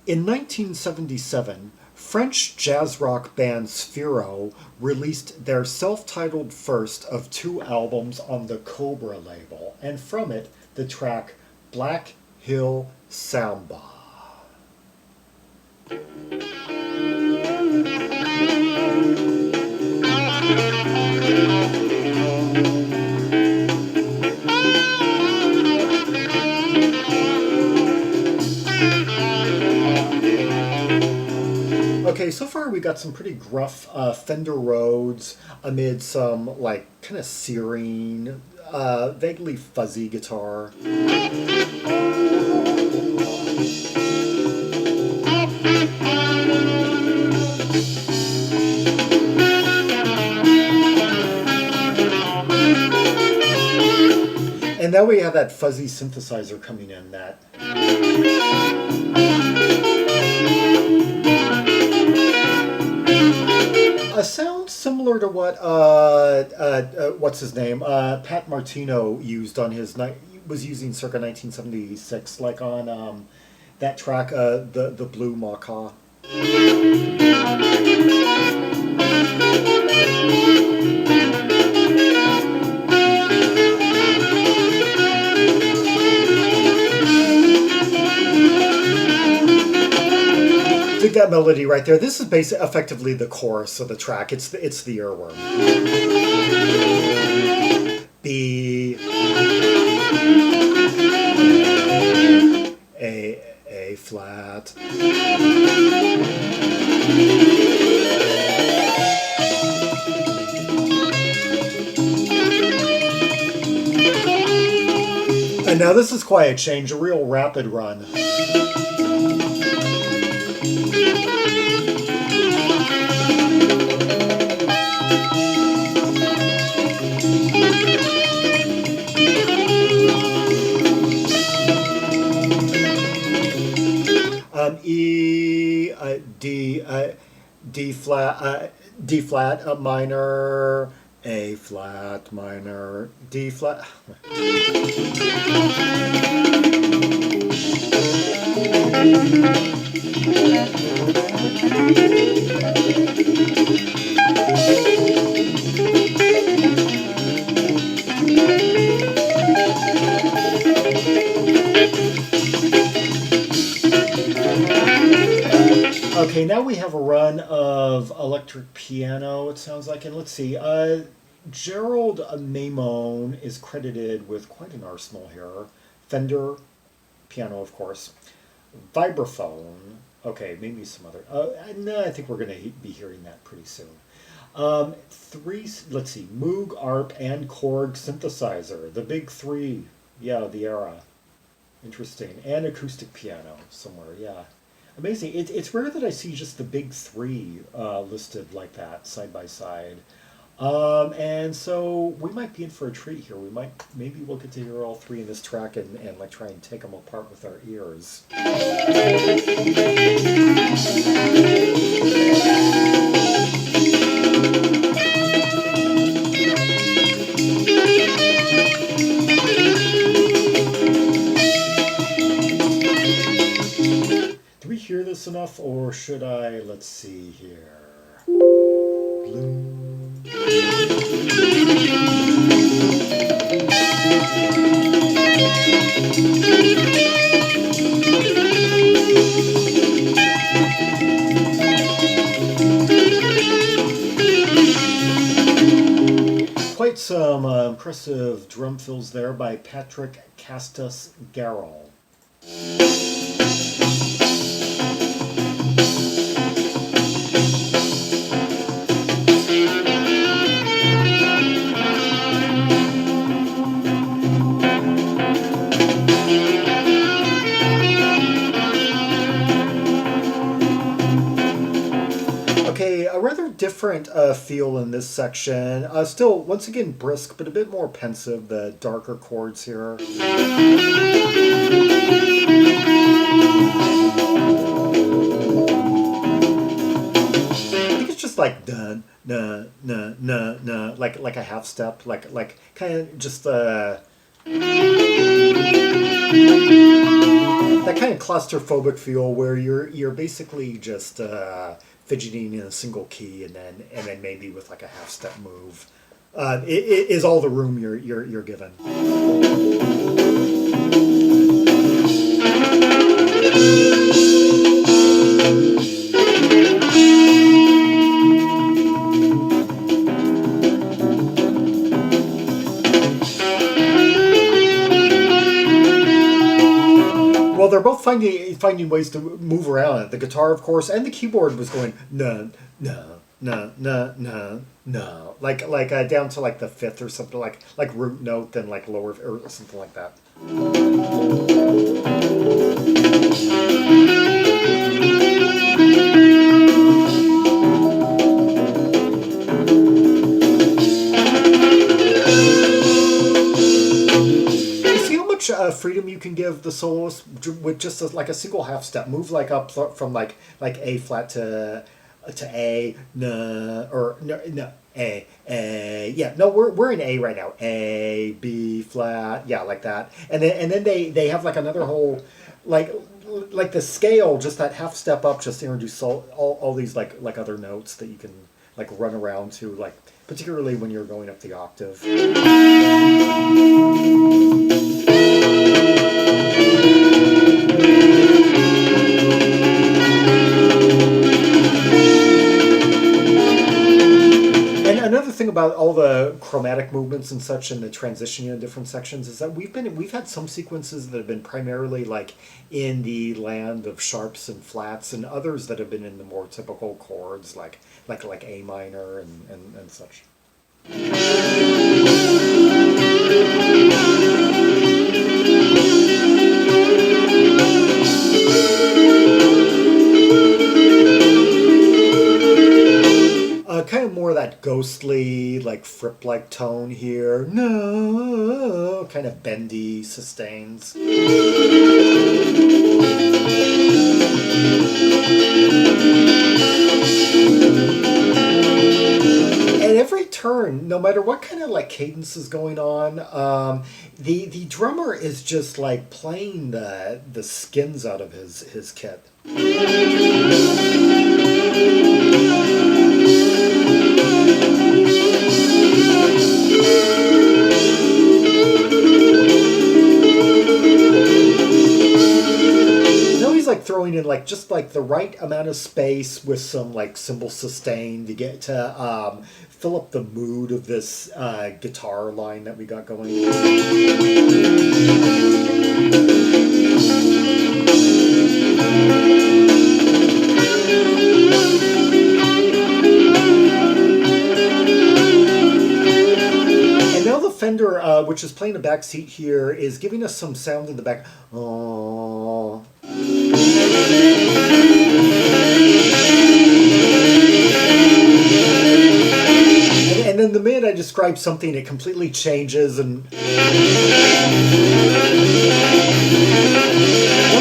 In 1977, French jazz rock band Spheroe released their self-titled first of two albums on the Cobra label, and from it, the track Black Hill Samba. Okay, so far we got some pretty gruff Fender Rhodes amid some like kind of searing, vaguely fuzzy guitar. And then we have that fuzzy synthesizer coming in, that a sound similar to what what's his name, Pat Martino used on his was using circa 1976, like on that track, the Blue Macaw. Dig that melody right there. This is basically effectively the chorus of the track. It's the earworm. B, A flat. And now this is quite a change, a real rapid run. D flat minor, A flat minor, D flat. Okay, now we have a run of electric piano, it sounds like, and let's see. Gerald Maimone is credited with quite an arsenal here. Fender, piano, of course. Vibraphone, okay, maybe some other. No, I think we're going to be hearing that pretty soon. Let's see, Moog, ARP, and Korg synthesizer, the big three. Yeah, the era. Interesting. And acoustic piano somewhere, yeah. Amazing. It's rare that I see just the big three listed like that, side by side. And so we might be in for a treat here. Maybe we'll get to hear all three in this track and like try and take them apart with our ears. Do we hear this enough, or should I, let's see here. Bloom. Quite some impressive drum fills there by Cactus Garel. Okay, a rather different feel in this section. Still, once again, brisk, but a bit more pensive, the darker chords here. I think it's just like dun, na, na, na, na, like a half step, like kind of just that kind of claustrophobic feel where you're basically just fidgeting in a single key and then maybe with like a half step move it is all the room you're given. Well, they're both finding ways to move around it. The guitar, of course, and the keyboard was going no, no, no, no, no, no, like down to like the fifth or something, like root note, then like lower or something like that. Freedom you can give the soloist with just like a single half step move, like up from like A flat to A, no, or no A, yeah, no, we're in A right now, A, B flat, yeah, like that, and then they have like another whole like the scale, just that half step up, just to introduce all these like other notes that you can like run around to, like particularly when you're going up the octave. Another thing about all the chromatic movements and such and the transitioning in different sections is that we've had some sequences that have been primarily like in the land of sharps and flats, and others that have been in the more typical chords like A minor and such. Kind of more of that ghostly, like Fripp-like tone here. No, kind of bendy sustains. At every turn, no matter what kind of like cadence is going on, the drummer is just like playing the skins out of his kit. Like throwing in like just like the right amount of space with some like cymbal sustain to get to fill up the mood of this guitar line that we got going. And now the Fender, which is playing the back seat here, is giving us some sound in the back. Oh. And then the minute I describe something, it completely changes, and don't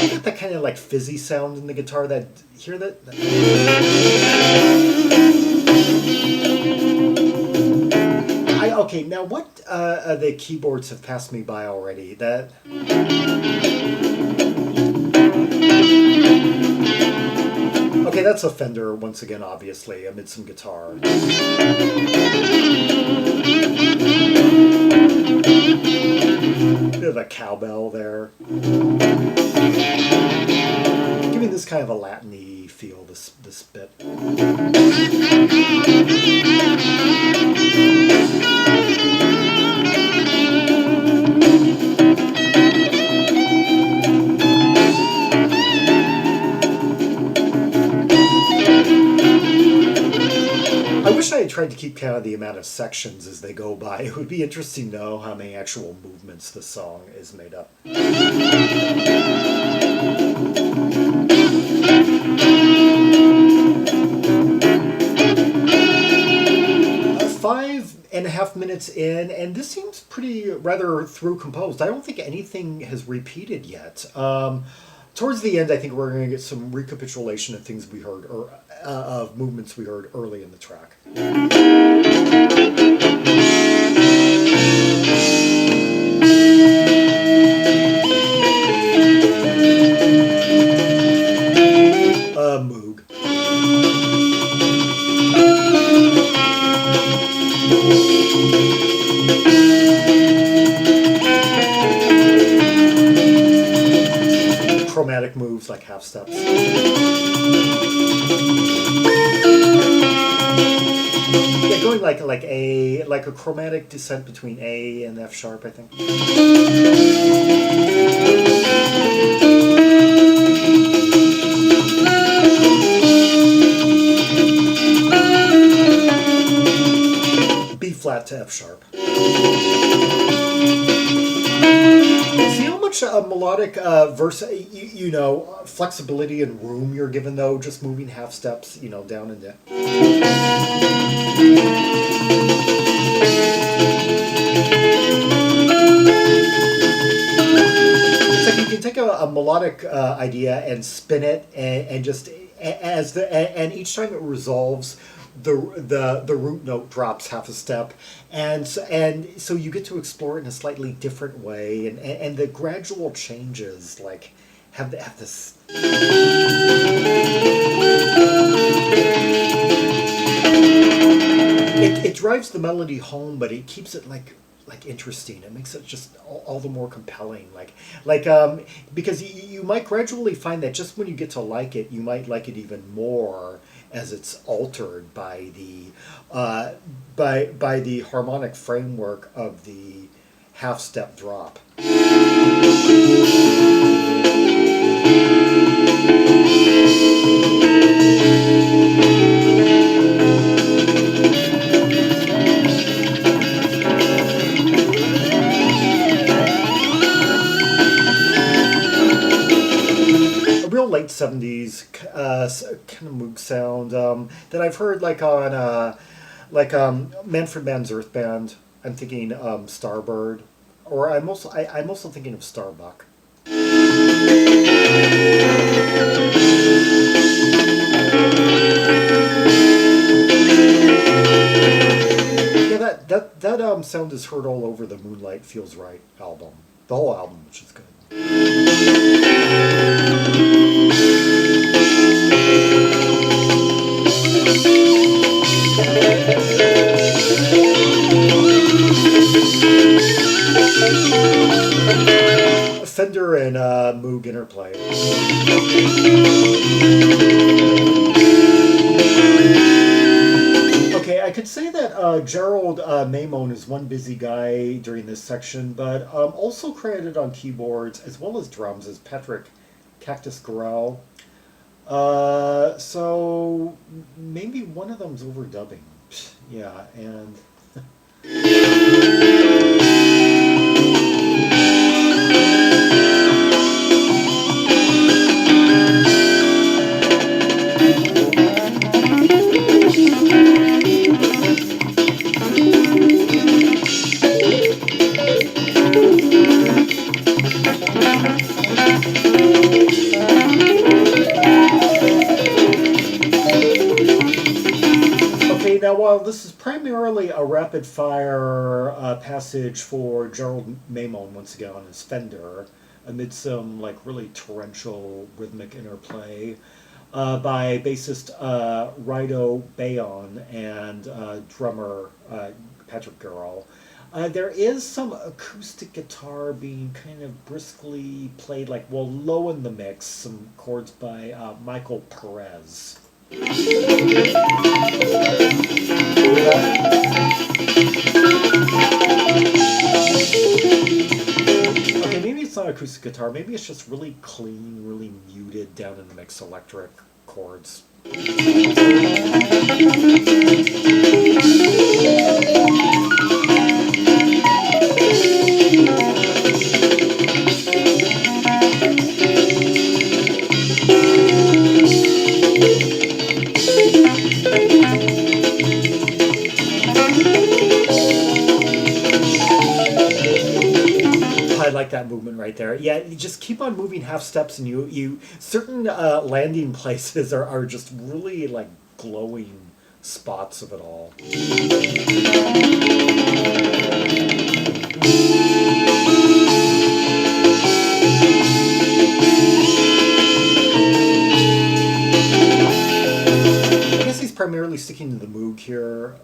you get that kind of like fizzy sound in the guitar? That hear that? Okay, now what the keyboards have passed me by already. That. Okay, that's a Fender once again, obviously, amid some guitar. Bit of a cowbell there. Giving this kind of a Latin-y feel, this bit. I wish I had tried to keep count of the amount of sections as they go by. It would be interesting to know how many actual movements the song is made up. 5.5 minutes in, and this seems pretty rather through composed. I don't think anything has repeated yet. Towards the end, I think we're going to get some recapitulation of things we heard, or of movements we heard early in the track. chromatic moves like half steps. Yeah, going like a chromatic descent between A and F sharp, I think. B flat to F sharp. See how much melodic flexibility and room you're given though, just moving half steps, down and down. It's like you can take a melodic idea and spin it, and just and each time it resolves, the root note drops half a step, and so you get to explore it in a slightly different way, and the gradual changes like have this. It drives the melody home, but it keeps it like interesting. It makes it just all the more compelling. Because you might gradually find that just when you get to like it, you might like it even more as it's altered by the harmonic framework of the half step drop. Real late 70s kind of Moog sound that I've heard on Manfred Mann's Earth Band. I'm thinking Starbird, or I'm also thinking of Starbuck. Yeah, that sound is heard all over the Moonlight Feels Right album, the whole album, which is good. Fender and Moog interplay. Okay, I could say that Gérard Maimone is one busy guy during this section, but also credited on keyboards as well as drums is Patrick Cactus Garel. So maybe one of them's overdubbing. Yeah, and... Now, while this is primarily a rapid-fire passage for Gérard Maimone, once again, on his Fender, amid some really torrential rhythmic interplay by bassist Rido, Bayonne, and drummer Patrick Garel, there is some acoustic guitar being kind of briskly played, low in the mix, some chords by Michel Perez. Okay, maybe it's not acoustic guitar, maybe it's just really clean, really muted, down in the mix electric chords. I like that movement right there. Yeah, you just keep on moving half steps, and you certain landing places are just really glowing spots of it all. I guess he's primarily sticking to the Moog here.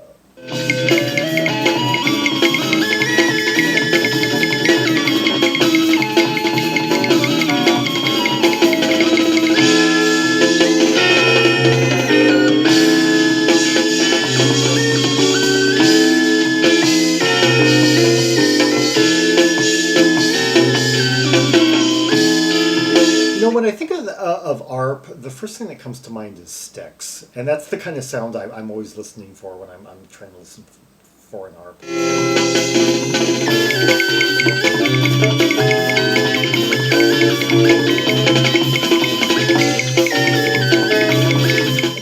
of ARP, the first thing that comes to mind is sticks, and that's the kind of sound I'm always listening for when I'm trying to listen for an ARP.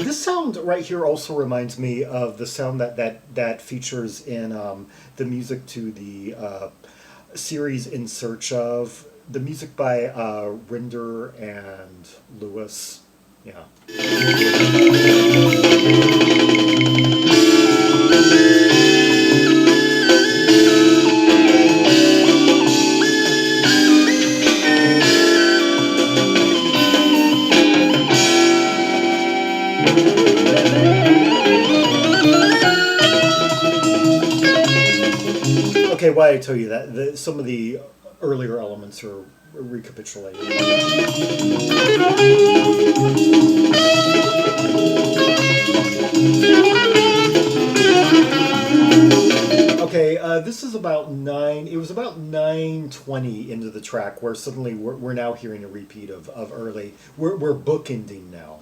This sound right here also reminds me of the sound that features in the music to the series In Search Of, the music by Rinder and Lewis. Yeah. Okay, why I tell you that, some of the earlier elements are recapitulated. Okay, this is about it was about 9:20 into the track where suddenly we're now hearing a repeat of early. We're bookending now.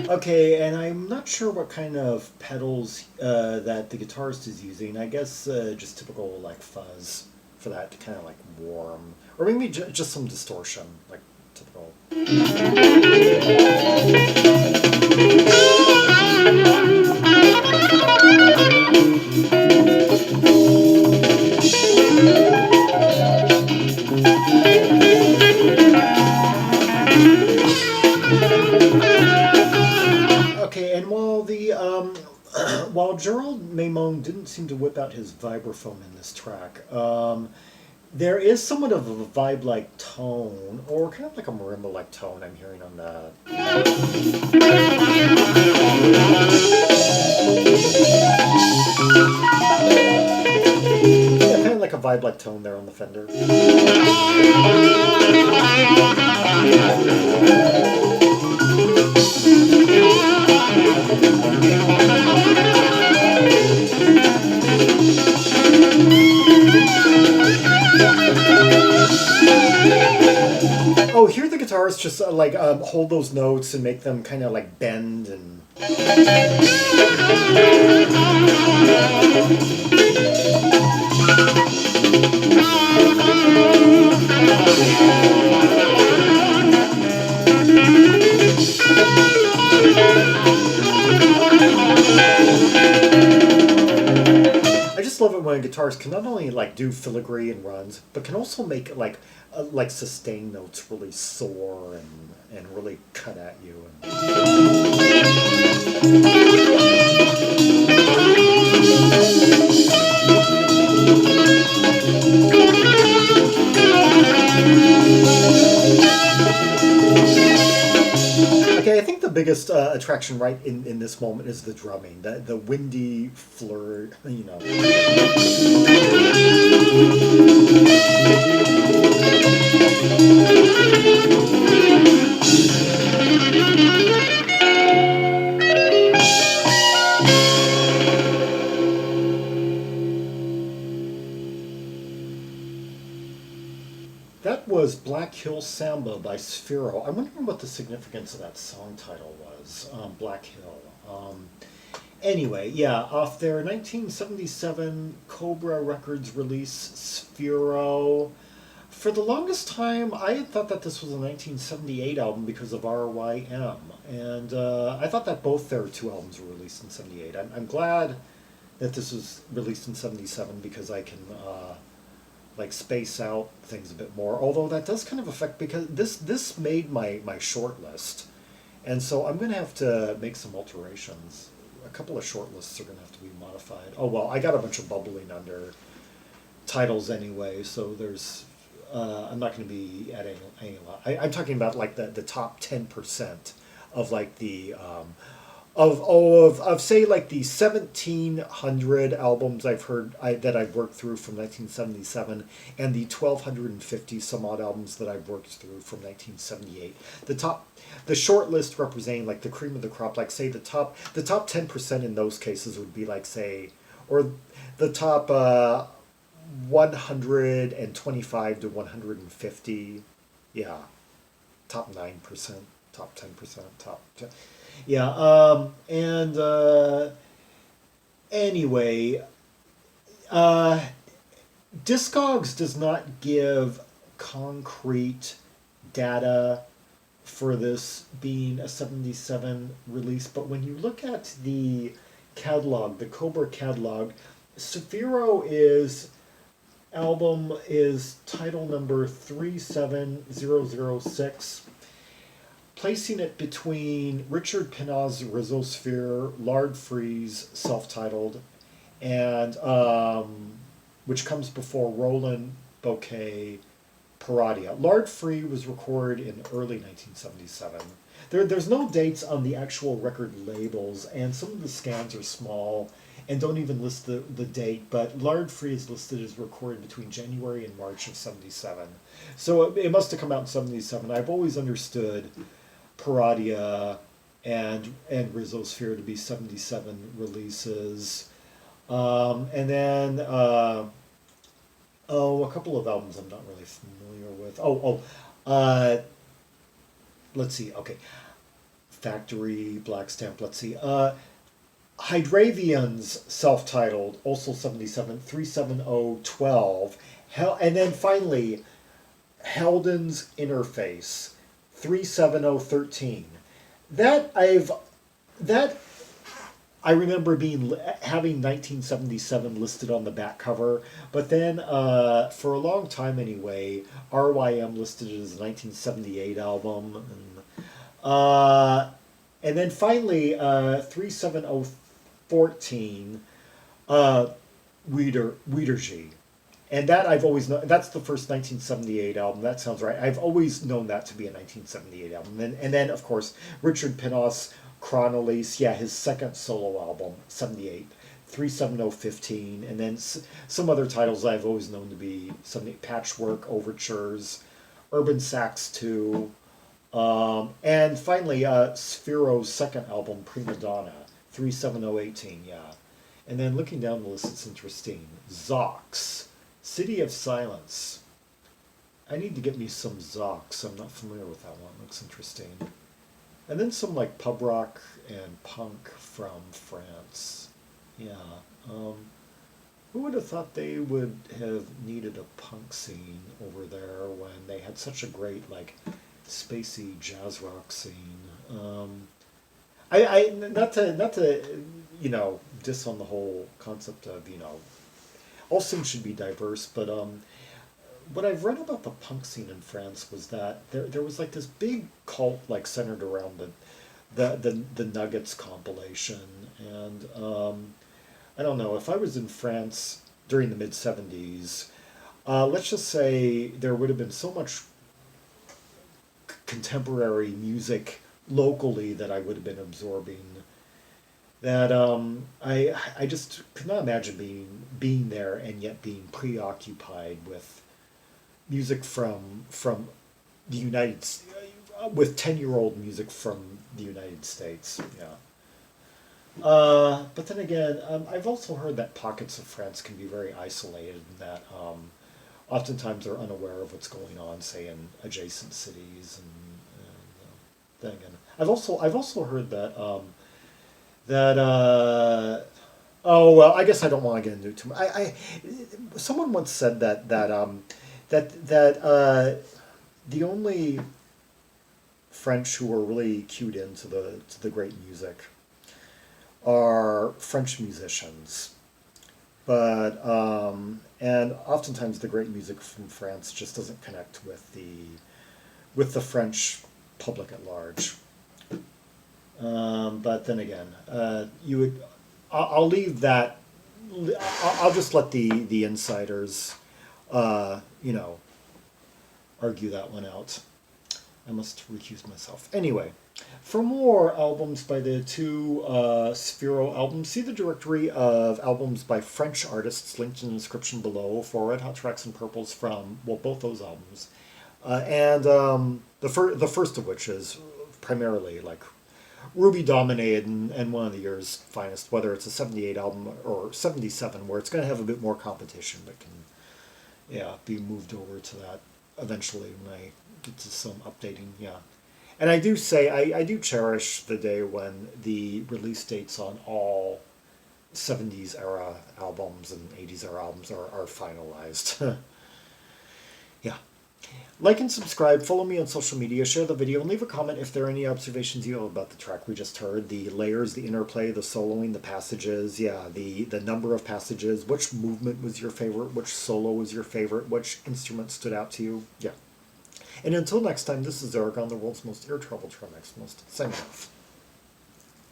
Okay, and I'm not sure what kind of pedals that the guitarist is using. I guess just typical like fuzz for that to kind of like warm, or maybe just some distortion, like typical. Okay, and while Gerald Maimone didn't seem to whip out his vibraphone in this track, there is somewhat of a vibe-like tone, or kind of like a marimba-like tone I'm hearing on that. Yeah, kind of like a vibe-like tone there on the Fender. Oh, here the guitarists just hold those notes and make them kind of like bend and. I just love it when guitars can not only like do filigree and runs, but can also make like sustain notes really soar and really cut at you. Okay, I think the biggest attraction right in this moment is the drumming, the windy flur, you know. That was Black Hill Samba by Spheroe. I'm wondering what the significance of that song title was, Black Hill. Anyway, yeah, off their 1977 Cobra Records release, Spheroe. For the longest time, I had thought that this was a 1978 album because of RYM, and I thought that both their two albums were released in 78. I'm glad that this was released in 77 because I can like space out things a bit more, although that does kind of affect, because this made my short list, and so I'm going to have to make some alterations. A couple of short lists are going to have to be modified. Oh well, I got a bunch of bubbling under titles anyway, so there's I'm not going to be adding any. I'm talking about like the top 10% of like the of say like the 1,700 albums that I've worked through from 1977, and the 1,250 some odd albums that I've worked through from 1978. The short list representing like the cream of the crop, like say the top 10% in those cases would be like say, or the top 125 to 150, yeah, top 9%, top 10%, top 10. Yeah, and anyway, uh, Discogs does not give concrete data for this being a 77 release, but when you look at the catalog, the Cobra catalog, Spheroe album is title number 37006, placing it between Richard Pinaw's Rhizosphere, Lard Free's self-titled, and which comes before Roland Bouquet Paradia. Lard Free was recorded in early 1977. There's no dates on the actual record labels, and some of the scans are small and don't even list the date, but Lard Free is listed as recorded between January and March of 77. So it must have come out in 77. I've always understood Paradia and Rhizosphere to be 77 releases. And then, a couple of albums I'm not really familiar with. Let's see, okay. Factory, Black Stamp, let's see. Hydravian's self-titled, also 77, 37012. And then finally, Heldon's Interface, 37013. That I remember having 1977 listed on the back cover, but then for a long time anyway, RYM listed it as a 1978 album, and then finally 37014, Wiedergie. And that I've always known, that's the first 1978 album. That sounds right. I've always known that to be a 1978 album. And then, of course, Richard Pinaw's Chronolise, yeah, his second solo album, 78, 37015. And then some other titles I've always known to be Patchwork, Overtures, Urban Sax 2. And finally, Sphero's second album, Prima Donna, 37018, yeah. And then looking down the list, it's interesting. Zox, City of Silence. I need to get me some Zox. I'm not familiar with that one. Looks interesting. And then some like pub rock and punk from France. Yeah. Who would have thought they would have needed a punk scene over there when they had such a great like spacey jazz rock scene? I not to diss on the whole concept of all scenes should be diverse, but what I've read about the punk scene in France was that there was like this big cult like centered around the Nuggets compilation, and I don't know, if I was in France during the mid-70s, let's just say there would have been so much contemporary music locally that I would have been absorbing that I just could not imagine being there and yet being preoccupied with music from the United with 10-year-old music from the United States. Yeah. But then again, I've also heard that pockets of France can be very isolated and that oftentimes they're unaware of what's going on, say, in adjacent cities. And then again, I've also heard that oh well, I guess I don't want to get into it too much. Someone once said that the only French who are really cued into the great music are French musicians, but and oftentimes the great music from France just doesn't connect with the French public at large. But then again, I'll leave that. I'll just let the insiders, argue that one out. I must recuse myself. Anyway. For more albums by the two Spheroe albums, see the directory of albums by French artists linked in the description below for Red Hot Tracks and Purples from, well, both those albums. And the first of which is primarily like Ruby dominated and one of the year's finest, whether it's a 78 album or 77, where it's going to have a bit more competition, but can, yeah, be moved over to that eventually when I get to some updating, yeah. And I do say, I do cherish the day when the release dates on all 70s era albums and 80s era albums are finalized. Yeah. Like and subscribe, follow me on social media, share the video, and leave a comment if there are any observations you have about the track we just heard. The layers, the interplay, the soloing, the passages, yeah, the number of passages, which movement was your favorite, which solo was your favorite, which instrument stood out to you, yeah. And until next time, this is Zaragon, the world's most ear trouble Tremexmonist, signing off.